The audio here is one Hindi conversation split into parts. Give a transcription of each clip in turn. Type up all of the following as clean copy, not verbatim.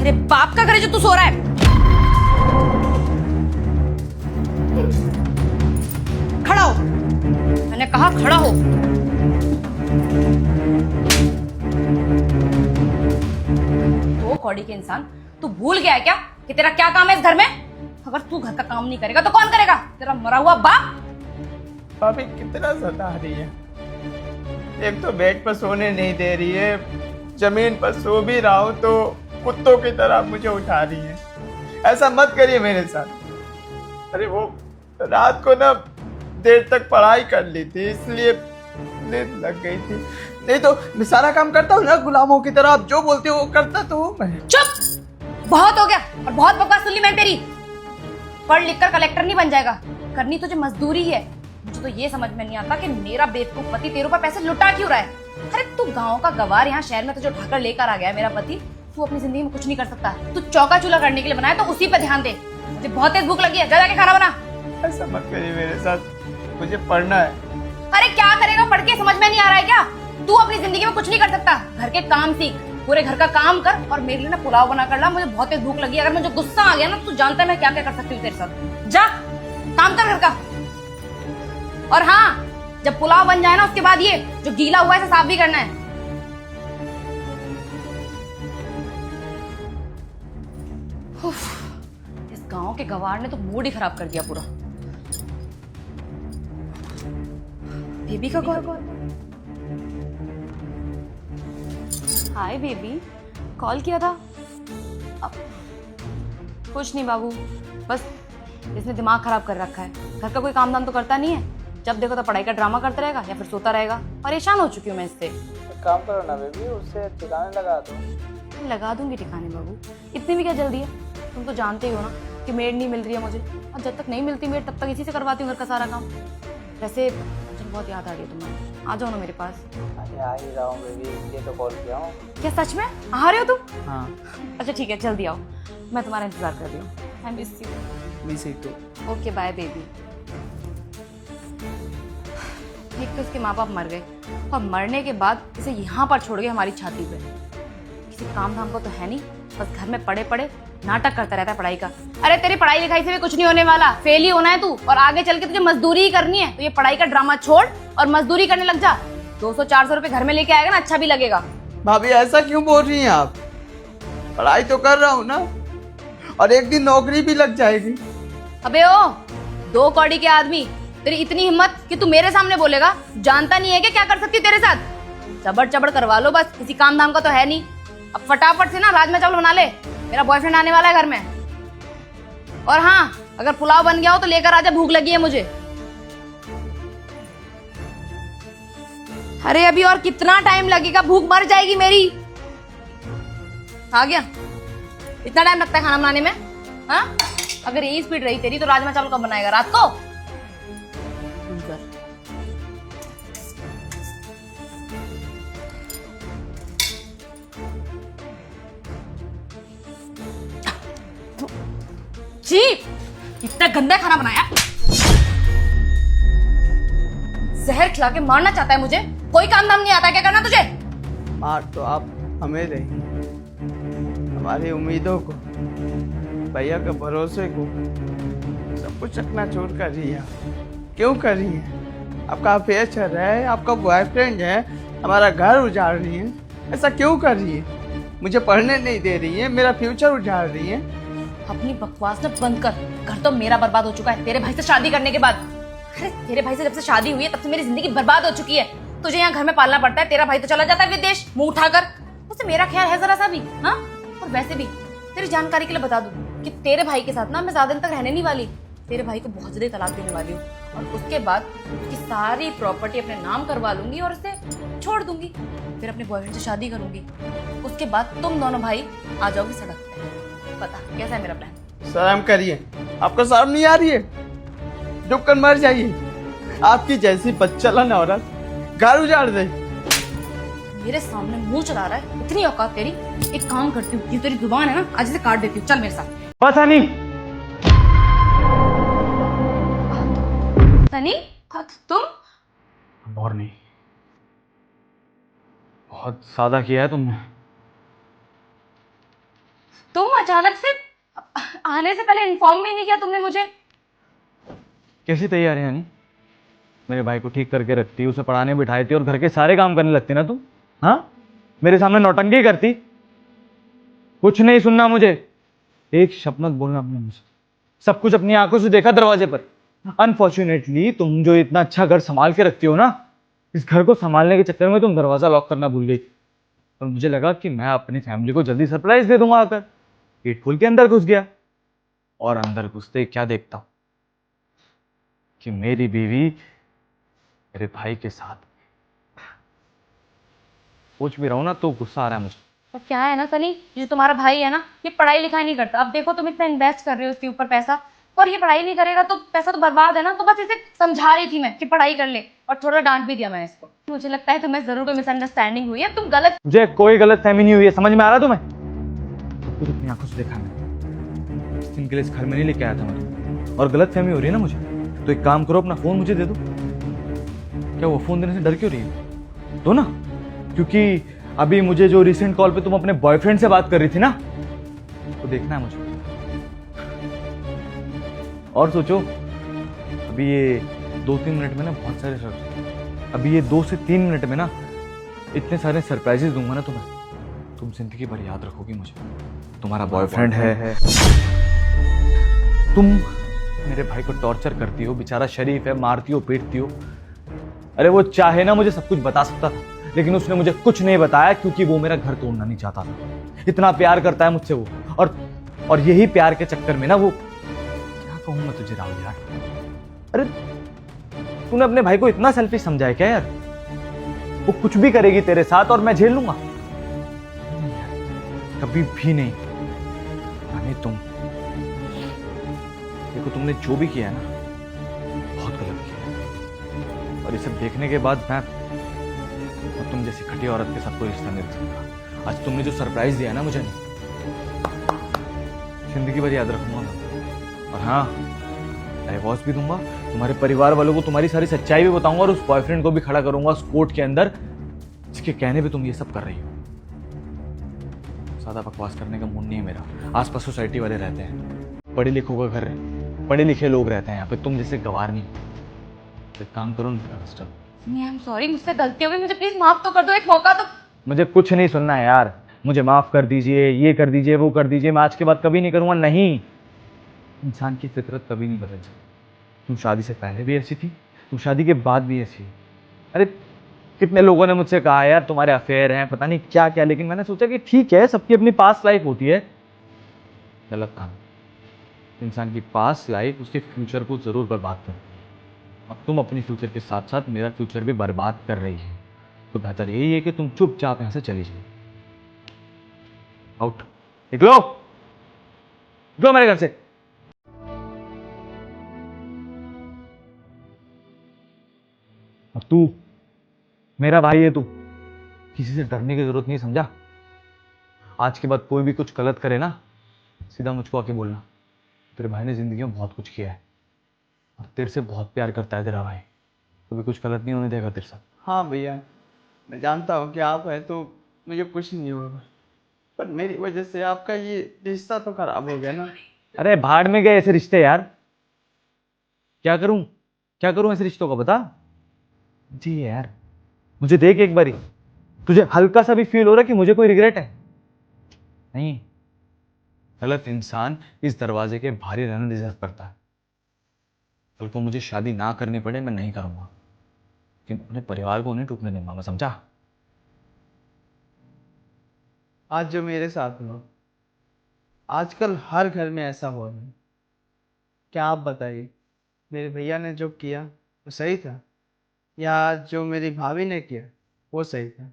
तेरे बाप का घर है जो तू सो रहा है। खड़ा हो, मैंने कहा खड़ा हो। दो कौड़ी के इंसान, तू भूल गया है क्या कि तेरा क्या काम है इस घर में? अगर तू घर का काम नहीं करेगा तो कौन करेगा? तेरा मरा हुआ बाप। भाभी कितना सता रही है। एक तो बेड पर सोने नहीं दे रही है, जमीन पर सो भी रहा हूं तो कुत्तों की तरह मुझे उठा रही है। ऐसा मत करिए मेरे साथ। अरे वो रात को ना देर तक पढ़ाई कर ली थी, इसलिए नींद लग गई थी। नहीं तो मैं सारा काम करता हूँ ना गुलामों की तरह। आप जो बोलते हो वो करता तो हूँ मैं। चुप, बहुत हो गया और बहुत बकवास सुन ली मैंने तेरी। पढ़ लिख कर कलेक्टर नहीं बन जाएगा, करनी तुझे मजदूरी है। मुझे तो ये समझ में नहीं आता कि मेरा बेवकूफ पति तेरे ऊपर पैसे लुटा क्यों रहा है। अरे तू गांव का गवार यहाँ शहर में तुझे उठाकर लेकर आ गया मेरा पति। तू अपनी जिंदगी में कुछ नहीं कर सकता। तू चौका चूल्हा करने के लिए बनाया तो उसी पे ध्यान दे। मुझे बहुत तेज भूख लगी है, जा जाके खाना बना। ऐसा मत करिए मेरे साथ, मुझे पढ़ना है। अरे क्या करेगा पढ़ के, समझ में नहीं आ रहा है क्या? तू अपनी जिंदगी में कुछ नहीं कर सकता। घर के काम सीख, पूरे घर का काम कर और मेरे लिए ना पुलाव बना कर ला। मुझे बहुत तेज भूख लगी है। अगर मुझे गुस्सा आ गया ना, तू जानता है मैं क्या क्या कर सकती हूँ तेरे साथ। जा काम कर घर का। और हाँ, जब पुलाव बन जाए ना उसके बाद ये जो गीला हुआ है इसे साफ भी करना है। उफ, इस गांव के गवार ने तो मूड ही खराब कर दिया पूरा। बेबी का कॉल। हाय बेबी, कॉल किया था? अब कुछ नहीं बाबू, बस इसने दिमाग खराब कर रखा है। घर का कोई काम धाम तो करता नहीं है। जब देखो तो पढ़ाई का ड्रामा करता रहेगा या फिर सोता रहेगा। परेशान हो चुकी हूँ मैं इससे। एक काम करो ना बेबी, उससे ठिकाने लगा दो। लगा दूंगी ठिकाने बाबू, इतनी भी क्या जल्दी है? तुम तो जानते ही हो ना कि मेड नहीं मिल रही है मुझे, और जब तक नहीं मिलती मेड तब तक इसी से करवाती हूँ घर का सारा काम। वैसे मुझे बहुत याद आ रही है तुम्हारी, आ जाओ ना मेरे पास। अरे आ ही रहा हूँ बेबी, इसलिए तो कॉल किया हूँ। क्या सच में आ रहे हो तुम? हाँ। अच्छा ठीक है, जल्दी आओ, मैं तुम्हारा इंतजार कर रही हूँ। I miss you. Miss you too. Okay bye baby. एक तो इसके माँ बाप मर गए और मरने के बाद इसे यहाँ पर छोड़ गए हमारी छाती पे। किसी काम धाम को तो है नहीं, बस घर में पड़े पड़े नाटक करता रहता है पढ़ाई का। अरे तेरी पढ़ाई लिखाई से भी कुछ नहीं होने वाला, फेल ही होना है तू। और आगे चल के तुझे मजदूरी ही करनी है, तो ये पढ़ाई का ड्रामा छोड़ और मजदूरी करने लग जा। 200-400 रुपए घर में लेके आएगा ना, अच्छा भी लगेगा। भाभी ऐसा क्यों बोल रही हैं आप? पढ़ाई तो कर रहा हूँ ना, और एक दिन नौकरी भी लग जाएगी। अबे ओ, दो कौड़ी के आदमी, तेरी इतनी हिम्मत कि तू मेरे सामने बोलेगा? जानता नहीं है कि क्या कर सकती तेरे साथ? चबड़ चबड़ करवा लो बस, किसी काम धाम का तो है नहीं। अब फटाफट से ना राजमा चावल बना ले, मेरा बॉयफ्रेंड आने वाला है घर में। और हाँ, अगर पुलाव बन गया हो तो लेकर आजा, भूख लगी है मुझे। अरे अभी और कितना टाइम लगेगा? भूख मर जाएगी मेरी। आ गया? इतना टाइम लगता है खाना बनाने में? हाँ, अगर यही स्पीड रही तेरी तो राजमा चावल कब बनाएगा? रात को? जी, इतना गंदा खाना बनाया। जहर खिला के मारना चाहता है मुझे। कोई काम धाम नहीं आता, क्या करना तुझे? मार तो आप हमें रही, हमारी उम्मीदों को, भैया के भरोसे को, सब कुछ चकनाचूर कर रही है। क्यों कर रही है? आपका अफेयर चल रहा है, आपका बॉयफ्रेंड है, हमारा घर उजाड़ रही है। ऐसा क्यों कर रही है? मुझे पढ़ने नहीं दे रही है, मेरा फ्यूचर उजाड़ रही है। अपनी बकवास ना बंद कर। घर तो मेरा बर्बाद हो चुका है तेरे भाई से शादी करने के बाद। अरे तेरे भाई से जब से शादी हुई है तब से मेरी जिंदगी बर्बाद हो चुकी है। तुझे यहाँ घर में पालना पड़ता है, तेरा भाई तो चला जाता है विदेश मुंह उठाकर। उससे मेरा ख्याल है जरा सा भी? हाँ, और वैसे भी तेरी जानकारी के लिए बता दूं कि तेरे भाई के साथ ना मैं ज्यादा दिन तक रहने नहीं वाली। तेरे भाई को बहुत जल्दी तलाक देने वाली हूँ और उसके बाद उसकी सारी प्रॉपर्टी अपने नाम करवा लूंगी और उसे छोड़ दूंगी। फिर अपने बॉयफ्रेंड से शादी करूंगी। उसके बाद तुम दोनों भाई आ जाओगे सड़क पे। पता कैसा है मेरा प्लान? शर्म करिए, आपको शर्म नहीं आ रही है? डूब कर मर जाइए। आपकी जैसी बदचलन औरत घर उजाड़ दे। मेरे सामने मुंह चला रहा है, इतनी औकात तेरी? एक काम करती हूँ, ये तेरी जुबान है ना, आज से काट देती हूँ। चल मेरे साथ। बस हनी। सनी, तुम? और नहीं, बहुत सादा किया है तुमने। तुम अचानक से आने से पहले इन्फॉर्म भी नहीं किया तुमने मुझे। कैसी तैयारी यानी? मेरे भाई को ठीक करके रखती, उसे पढ़ाने बिठाई और घर के सारे काम करने लगती ना तू। हाँ, मेरे सामने नौटंकी करती। कुछ नहीं सुनना मुझे, एक शब्द मत बोलना अपने मुंह से। सब कुछ अपनी आंखों से देखा दरवाजे पर। अनफॉर्चुनेटली तुम जो इतना अच्छा घर संभाल के रखती हो ना, इस घर को संभालने के चक्कर में तुम दरवाजा लॉक करना भूल गई। और मुझे लगा कि मैं अपनी फैमिली को जल्दी सरप्राइज दे दूंगा आकर। गेट खोल के अंदर घुस गया और अंदर घुसते क्या देखता हूं कि मेरी बीवी मेरे भाई के साथ। पूछ भी रहा हूं ना तो गुस्सा आ रहा है मुझे। तो क्या है ना सनी, ये तुम्हारा भाई है ना, ये पढ़ाई लिखाई नहीं करता। अब देखो तुम इतना इन्वेस्ट कर रहे हो इसके ऊपर पैसा, और ये पढ़ाई नहीं करेगा तो पैसा तो बर्बाद है ना। तो बस इसे समझा रही थी मैं कि पढ़ाई कर ले, और थोड़ा डांट भी दिया मैं इसको। मुझे लगता है तुम्हें जरूर कोई मिसअंडरस्टैंडिंग हुई है, तुम गलत। मुझे कोई गलत फहमी नहीं हुई है, समझ में आ रहा तुम्हें? सब कुछ अपनी आंखों से देखा मैंने। इस दिन के लिए इस घर में नहीं लेके आया था मैं, और गलत फहमी हो रही है ना मुझे, तो एक काम करो, अपना फोन मुझे दे दो। क्या वो फोन देने से डर क्यों रही है? दो ना, क्योंकि अभी मुझे जो रिसेंट कॉल पे तुम अपने बॉयफ्रेंड से बात कर रही थी ना, तो देखना है मुझे। और सोचो, अभी ये 2-3 मिनट में ना बहुत सारे अभी ये 2 से 3 मिनट में ना इतने सारे सरप्राइजेस दूंगा ना तुम्हें, तुम जिंदगी भर याद रखोगी मुझे। तुम्हारा बॉयफ्रेंड है, तुम मेरे भाई को टॉर्चर करती हो, बेचारा शरीफ है, मारती हो, पीटती हो। अरे वो चाहे ना मुझे सब कुछ बता सकता था, लेकिन उसने मुझे कुछ नहीं बताया, क्योंकि वो मेरा घर तोड़ना नहीं चाहता था। इतना प्यार करता है मुझसे वो, और यही प्यार के चक्कर में ना वो, क्या कहूं मैं तुझे राहुल यार। अरे तूने अपने भाई को इतना सेल्फिश समझा है क्या यार? वो कुछ भी करेगी तेरे साथ और मैं झेल लूंगा? कभी भी नहीं। यानी तुम देखो, तुमने जो भी किया है ना, बहुत गलत किया है। और ये सब देखने के बाद मैं और तुम जैसी खटी औरत के साथ कोई रिश्ता नहीं रख सकता। आज तुमने जो सरप्राइज दिया है ना मुझे, जिंदगी भर याद रखूंगा मैं। और हाँ, डिवोर्स भी दूंगा, तुम्हारे परिवार वालों को तुम्हारी सारी सच्चाई भी बताऊंगा, और उस बॉयफ्रेंड को भी खड़ा करूंगा उस कोर्ट के अंदर, जिसके कहने पे तुम ये सब कर रही हो। ज्यादा बकवास करने का मूड नहीं है मेरा। आसपास सोसाइटी वाले रहते हैं, पढ़े लिखों का घर है, पढ़े लिखे लोग रहते हैं यहाँ पे, तुम जैसे गवार नहीं। तो एक काम करो ना, आई एम सॉरी, मुझसे गलती हो गई, मुझे प्लीज माफ तो कर दो, एक मौका तो। मुझे कुछ नहीं सुनना है यार। मुझे माफ कर दीजिए, ये कर दीजिए, वो कर दीजिए, मैं आज के बाद कभी नहीं करूंगा। नहीं, इंसान की फितरत कभी नहीं बदल सकती। तुम शादी से पहले भी ऐसी थी, तुम शादी के बाद भी ऐसी। अरे कितने लोगों ने मुझसे कहा यार तुम्हारे अफेयर हैं, पता नहीं क्या क्या, लेकिन मैंने सोचा कि ठीक है, सबकी अपनी पास्ट लाइफ होती है। गलत काम। इंसान की पास्ट लाइफ उसके फ्यूचर को जरूर बर्बाद करती है, और तुम अपनी फ्यूचर के साथ साथ मेरा फ्यूचर भी बर्बाद कर रही है। तो बेहतर यही है कि तुम चुपचाप यहां से चली जाओ। आउट। निकलो, निकलो मेरे घर से। और तू मेरा भाई है, तू किसी से डरने की जरूरत नहीं, समझा? आज के बाद कोई भी कुछ गलत करे ना, सीधा मुझको आके बोलना। तेरे भाई ने जिंदगी में बहुत कुछ किया है, और तेरे से बहुत प्यार करता है तेरा भाई। कभी कुछ गलत नहीं होने देगा तेरे साथ। हाँ भैया, मैं जानता हूँ कि आप है तो मुझे कुछ नहीं होगा, पर मेरी वजह से आपका ये रिश्ता तो खराब हो गया ना। अरे भाड़ में गए ऐसे रिश्ते यार। क्या करूं, क्या करूं ऐसे रिश्तों का, बता। जी यार, मुझे देख एक बारी, तुझे हल्का सा भी फील हो रहा है कि मुझे कोई रिग्रेट है? नहीं। गलत इंसान इस दरवाजे के बाहर ही रहना डिजर्व करता है। कल को मुझे शादी ना करनी पड़े, मैं नहीं करूंगा, लेकिन अपने परिवार को नहीं टूटने दूंगा मैं, समझा? आज जो मेरे साथ हुआ, आजकल हर घर में ऐसा हो रहा है। क्या आप बताइए, मेरे भैया ने जो किया वो सही था, या जो मेरी भाभी ने किया वो सही था?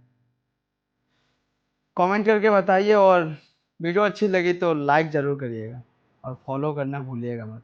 कमेंट करके बताइए, और वीडियो अच्छी लगी तो लाइक ज़रूर करिएगा, और फॉलो करना भूलिएगा मत।